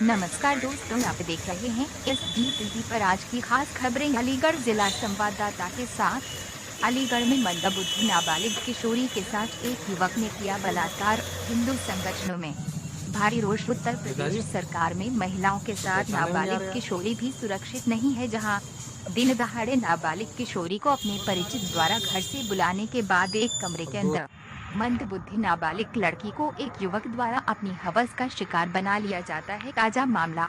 नमस्कार दोस्तों, आप देख रहे हैं SG पर आज की खास खबरें। अलीगढ़ जिला संवाददाता के साथ। अलीगढ़ में मंदबुद्धि नाबालिग किशोरी के साथ एक युवक ने किया बलात्कार। हिंदू संगठनों में भारी रोष। उत्तर प्रदेश सरकार में महिलाओं के साथ नाबालिग किशोरी भी सुरक्षित नहीं है, जहां दिन दहाड़े नाबालिग किशोरी को अपने परिचित द्वारा घर से बुलाने के बाद एक कमरे के अंदर मंदबुद्धि नाबालिग लड़की को एक युवक द्वारा अपनी हवस का शिकार बना लिया जाता है। ताजा मामला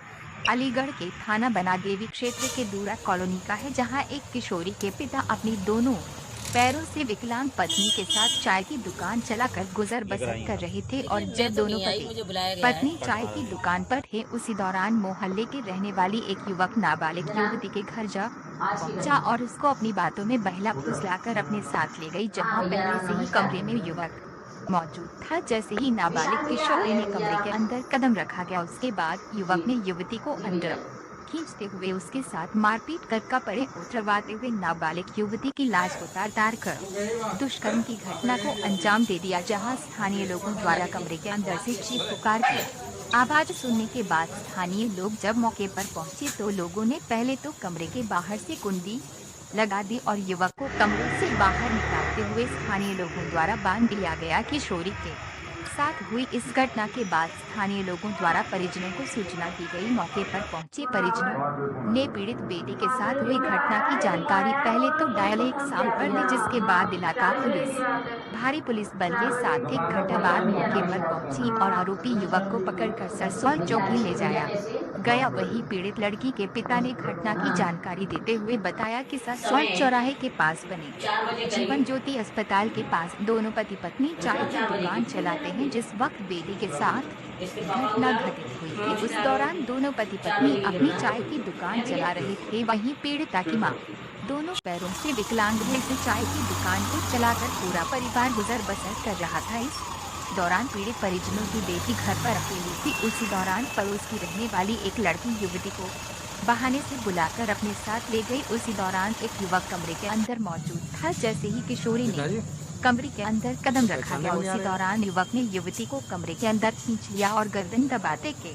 अलीगढ़ के थाना बनादेवी क्षेत्र के दूरा कॉलोनी का है, जहां एक किशोरी के पिता अपनी दोनों पैरों से विकलांग पत्नी के साथ चाय की दुकान चलाकर गुजर बसर कर रहे थे और जब दोनों पत्नी चाय की दुकान पर थे, उसी दौरान मोहल्ले के रहने वाली एक युवक नाबालिग युवती के घर जा पहुंचा और उसको अपनी बातों में बहला फुसलाकर अपने साथ ले गई, जहां पहले से ही कमरे में युवक मौजूद था। जैसे ही नाबालिग किशोरी ने कमरे के अंदर कदम रखा गया, उसके बाद युवक ने युवती को अंदर खींचते हुए उसके साथ मारपीट कर कपड़े उतरवाते हुए नाबालिग युवती की लाश को तार कर दुष्कर्म की घटना को अंजाम दे दिया, जहां स्थानीय लोगों द्वारा कमरे के अंदर से चीख पुकार की आवाज सुनने के बाद स्थानीय लोग जब मौके पर पहुंचे तो लोगों ने पहले तो कमरे के बाहर से कुंडी लगा दी और युवक को कमरे से बाहर निकालते हुए स्थानीय लोगों द्वारा बांध दिया गया। किशोरी के साथ हुई इस घटना के बाद स्थानीय लोगों द्वारा परिजनों को सूचना दी गई। मौके पर पहुंचे परिजनों ने पीड़ित बेटी के साथ हुई घटना की जानकारी पहले तो डायल 100 पर दी, जिसके बाद इलाका पुलिस भारी पुलिस बल के साथ 1 घंटे बाद मौके पर पहुंची और आरोपी युवक को पकड़कर सरसौल चौकी ले जाया गया। वही पीड़ित लड़की के पिता ने घटना की जानकारी देते हुए बताया कि सरसौल चौराहे के पास बने जीवन ज्योति अस्पताल के पास दोनों पति पत्नी चाय की दुकान चलाते हैं। जिस वक्त बेटी के साथ घटना घटित हुई थी, उस दौरान दोनों पति पत्नी अपनी चाय की दुकान चला रहे थे। वहीं पीड़िता की मां दोनों पैरों से विकलांग है, से चाय की दुकान को चलाकर पूरा परिवार गुजर बसर कर रहा था। इस दौरान पीड़ित परिजनों की बेटी घर पर अकेली थी। उसी दौरान पड़ोस की रहने वाली एक लड़की युवती को बहाने से बुलाकर अपने साथ ले गई। उसी दौरान एक युवक कमरे के अंदर मौजूद था। जैसे ही किशोरी ने कमरे के अंदर कदम रखा गया, उसी दौरान युवक ने युवती को कमरे के अंदर खींच लिया और गर्दन दबाते के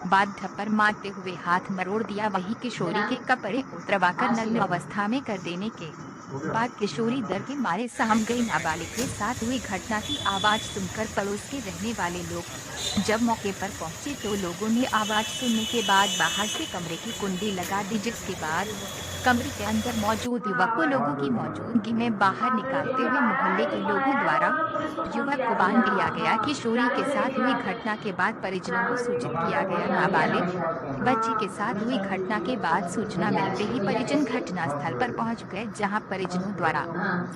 बाद थप्पड़ मारते हुए हाथ मरोड़ दिया। वहीं किशोरी के कपड़े उतरवाकर नग्न अवस्था में कर देने के बाद किशोरी डर के मारे सहम गई। नाबालिग के साथ हुई घटना की आवाज सुनकर पड़ोस के रहने वाले लोग जब मौके पर पहुंचे तो लोगों ने आवाज सुनने के बाद बाहर से कमरे की कुंडी लगा दी, जिसके बाद कमरे के अंदर मौजूद युवक को लोगों की मौजूदगी में बाहर निकालते हुए मोहल्ले के लोगों द्वारा युवक को बांध दिया गया। किशोरी के साथ हुई घटना के बाद परिजनों को सूचित किया गया। नाबालिग बच्ची के साथ हुई घटना के बाद सूचना मिलते ही परिजन घटनास्थल पर पहुंच गए, जहां परिजनों द्वारा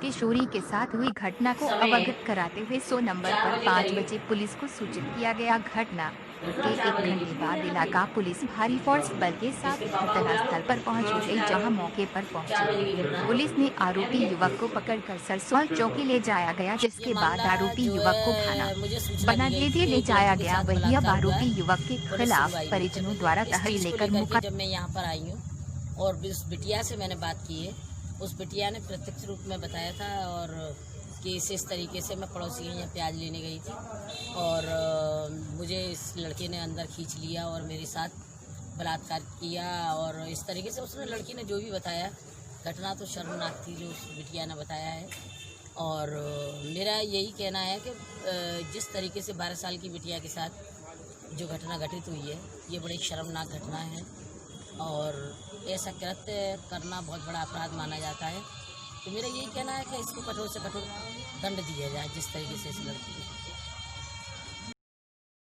किशोरी के साथ हुई घटना को अवगत कराते हुए 100 नंबर पर 5 बजे पुलिस को सूचित किया गया। घटना के 1 घंटे बाद इलाका पुलिस भारी फोर्स बल के साथ घटनास्थल पर पहुंच गई, जहां मौके पर पहुंची पुलिस ने आरोपी युवक को पकड़कर सरसौल चौकी ले जाया गया, जिसके बाद आरोपी युवक को थाना बनादेवी ले जाया गया। वहीं अब आरोपी युवक के खिलाफ परिजनों द्वारा तहरीर लेकर जब मैं यहाँ पर आई हूँ और उस बिटिया से मैंने बात की है, उस बिटिया ने प्रत्यक्ष रूप में बताया था और कि इस तरीके से मैं पड़ोसी यहाँ प्याज लेने गई थी और मुझे इस लड़के ने अंदर खींच लिया और मेरे साथ बलात्कार किया। और इस तरीके से उसने लड़की ने जो भी बताया, घटना तो शर्मनाक थी जो उस बिटिया ने बताया है। और मेरा यही कहना है कि जिस तरीके से 12 साल की बिटिया के साथ जो घटना घटित हुई है, ये बड़ी शर्मनाक घटना है और ऐसा कृत्य करना बहुत बड़ा अपराध माना जाता है। तो मेरा यही कहना है कि इसको कठोर से कठोर दंड दिया जाए, जिस तरीके से इस लड़की को